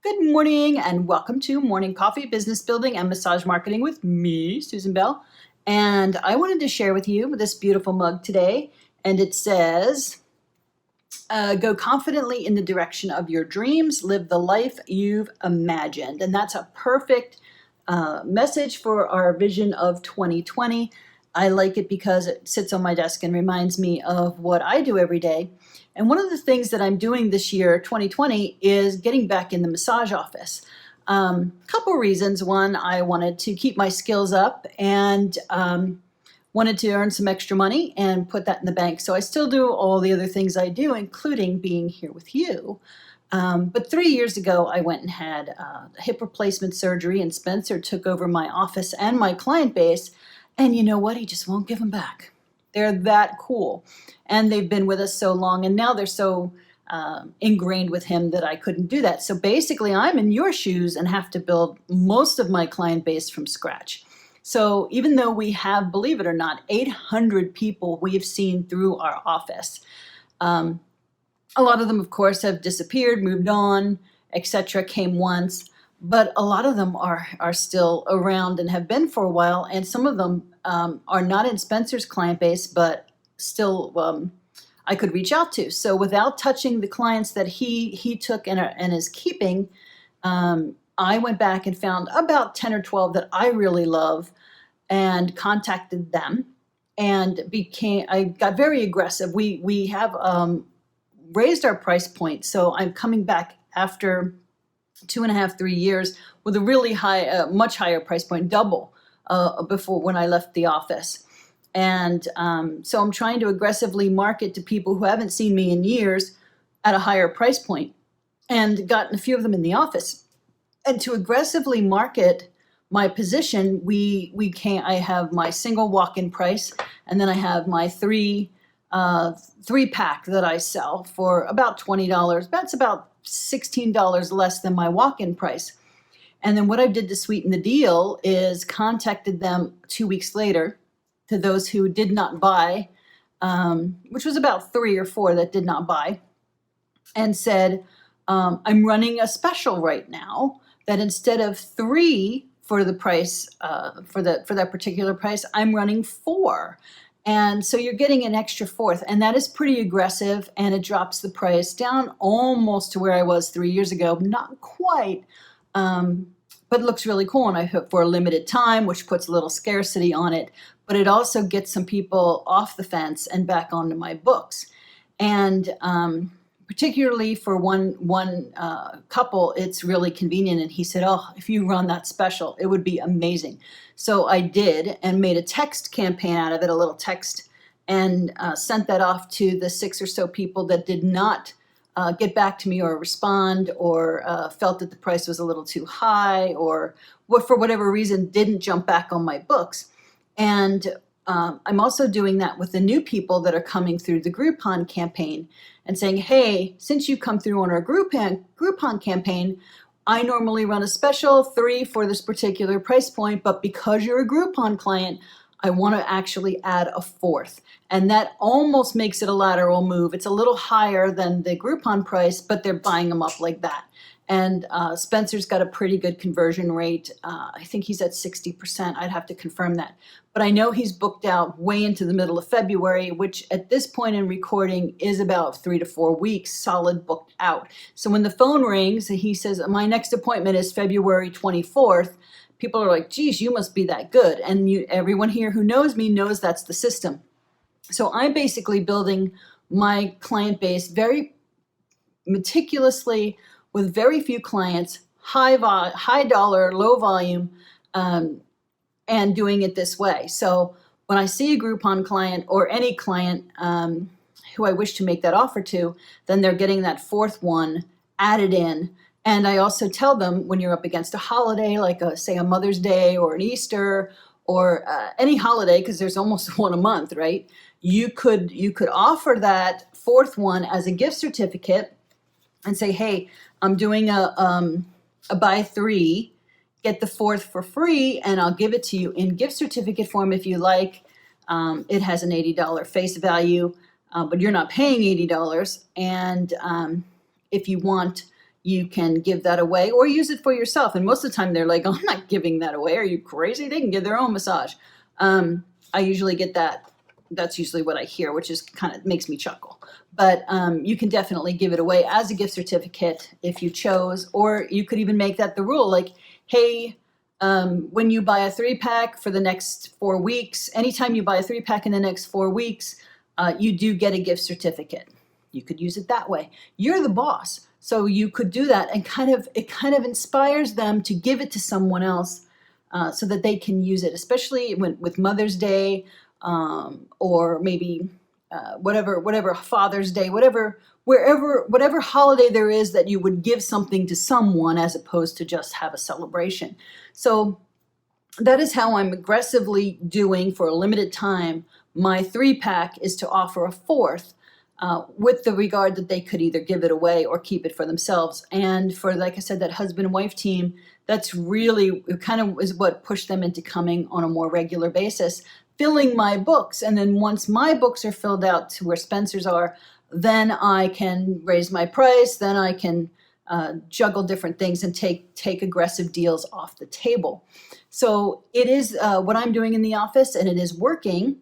Good morning and welcome to Morning Coffee, Business Building, and Massage Marketing with me, Susan Bell. And I wanted to share with you this beautiful mug today. And it says, go confidently in the direction of your dreams, live the life you've imagined. And that's a perfect message for our vision of 2020. I like it because it sits on my desk and reminds me of what I do every day. And one of the things that I'm doing this year, 2020, is getting back in the massage office. Couple reasons. One, I wanted to keep my skills up and wanted to earn some extra money and put that in the bank. So I still do all the other things I do, including being here with you. But 3 years ago, I went and had hip replacement surgery, and Spencer took over my office and my client base. And you know what? He just won't give them back. They're that cool. And they've been with us so long, and now they're so ingrained with him that I couldn't do that. So basically, I'm in your shoes and have to build most of my client base from scratch. So even though we have, believe it or not, 800 people we've seen through our office, a lot of them, of course, have disappeared, moved on, etc., came once. But a lot of them are still around and have been for a while, and some of them are not in Spencer's client base, but still I could reach out to. So without touching the clients that he took and is keeping, I went back and found about 10 or 12 that I really love and contacted them and I got very aggressive. We have raised our price point, so I'm coming back after 2.5, 3 years with a really high, much higher price point, double before when I left the office. And so I'm trying to aggressively market to people who haven't seen me in years at a higher price point, and gotten a few of them in the office. And to aggressively market my position, I have my single walk-in price, and then I have my three pack that I sell for about $20. That's about $16 less than my walk-in price. And then what I did to sweeten the deal is contacted them 2 weeks later, to those who did not buy, which was about 3 or 4 that did not buy, and said, I'm running a special right now that instead of 3 for the price, for that particular price, I'm running 4. And so you're getting an extra 4th, and that is pretty aggressive, and it drops the price down almost to where I was 3 years ago. Not quite, but it looks really cool, and I hope for a limited time, which puts a little scarcity on it. But it also gets some people off the fence and back onto my books. And particularly for one couple, it's really convenient. And he said, oh, if you run that special, it would be amazing. So I did, and made a text campaign out of it, a little text, and sent that off to the 6 or so people that did not get back to me or respond, or felt that the price was a little too high, or for whatever reason didn't jump back on my books. And I'm also doing that with the new people that are coming through the Groupon campaign and saying, hey, since you come through on our Groupon campaign, I normally run a special 3 for this particular price point, but because you're a Groupon client, I want to actually add a 4th. And that almost makes it a lateral move. It's a little higher than the Groupon price, but they're buying them up like that. And Spencer's got a pretty good conversion rate. I think he's at 60%. I'd have to confirm that. But I know he's booked out way into the middle of February, which at this point in recording is about 3 to 4 weeks solid booked out. So when the phone rings and he says, my next appointment is February 24th, people are like, geez, you must be that good. And everyone here who knows me knows that's the system. So I'm basically building my client base very meticulously, with very few clients, high dollar, low volume, and doing it this way. So when I see a Groupon client or any client who I wish to make that offer to, then they're getting that 4th one added in. And I also tell them, when you're up against a holiday, like say a Mother's Day or an Easter, or any holiday, because there's almost one a month, right? You could offer that 4th one as a gift certificate and say, hey, I'm doing a buy 3, get the 4th for free, and I'll give it to you in gift certificate form if you like. It has an $80 face value, but you're not paying $80. And if you want, you can give that away or use it for yourself. And most of the time they're like, oh, I'm not giving that away. Are you crazy? They can get their own massage. I usually get that. That's usually what I hear, which is kind of makes me chuckle. But you can definitely give it away as a gift certificate if you chose, or you could even make that the rule. Like, hey, when you buy a 3-pack for the next 4 weeks, anytime you buy a 3-pack in the next 4 weeks, you do get a gift certificate. You could use it that way. You're the boss, so you could do that, and it kind of inspires them to give it to someone else so that they can use it, especially with Mother's Day or maybe whatever Father's Day, whatever holiday there is that you would give something to someone as opposed to just have a celebration. So that is how I'm aggressively doing for a limited time. My 3-pack is to offer a 4th with the regard that they could either give it away or keep it for themselves. And for, like I said, that husband and wife team, that's really kind of is what pushed them into coming on a more regular basis, filling my books. And then once my books are filled out to where Spencer's are, then I can raise my price, then I can juggle different things and take aggressive deals off the table. So it is what I'm doing in the office, and it is working.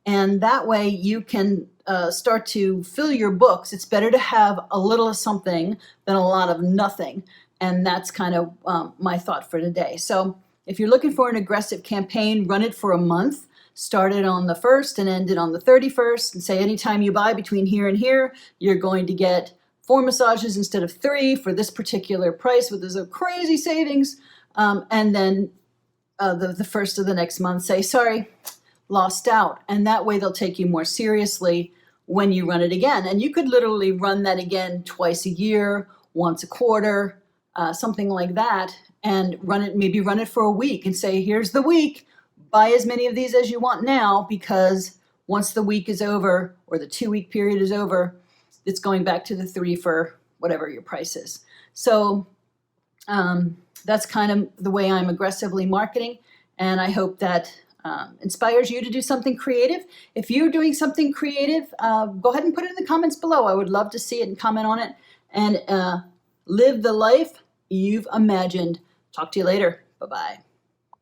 And that way you can start to fill your books. It's better to have a little of something than a lot of nothing. And that's kind of my thought for today. So if you're looking for an aggressive campaign, run it for a month. Start it on the 1st and end it on the 31st, and say anytime you buy between here and here, you're going to get 4 massages instead of 3 for this particular price, with this a crazy savings. And then the first of the next month, say, sorry, lost out. And that way they'll take you more seriously when you run it again. And you could literally run that again twice a year, once a quarter, something like that, and maybe run it for a week and say, here's the week. Buy as many of these as you want now, because once the week is over or the 2-week period is over, it's going back to the 3 for whatever your price is. So that's kind of the way I'm aggressively marketing, and I hope that inspires you to do something creative. If you're doing something creative, go ahead and put it in the comments below. I would love to see it and comment on it, and live the life you've imagined. Talk to you later. Bye-bye.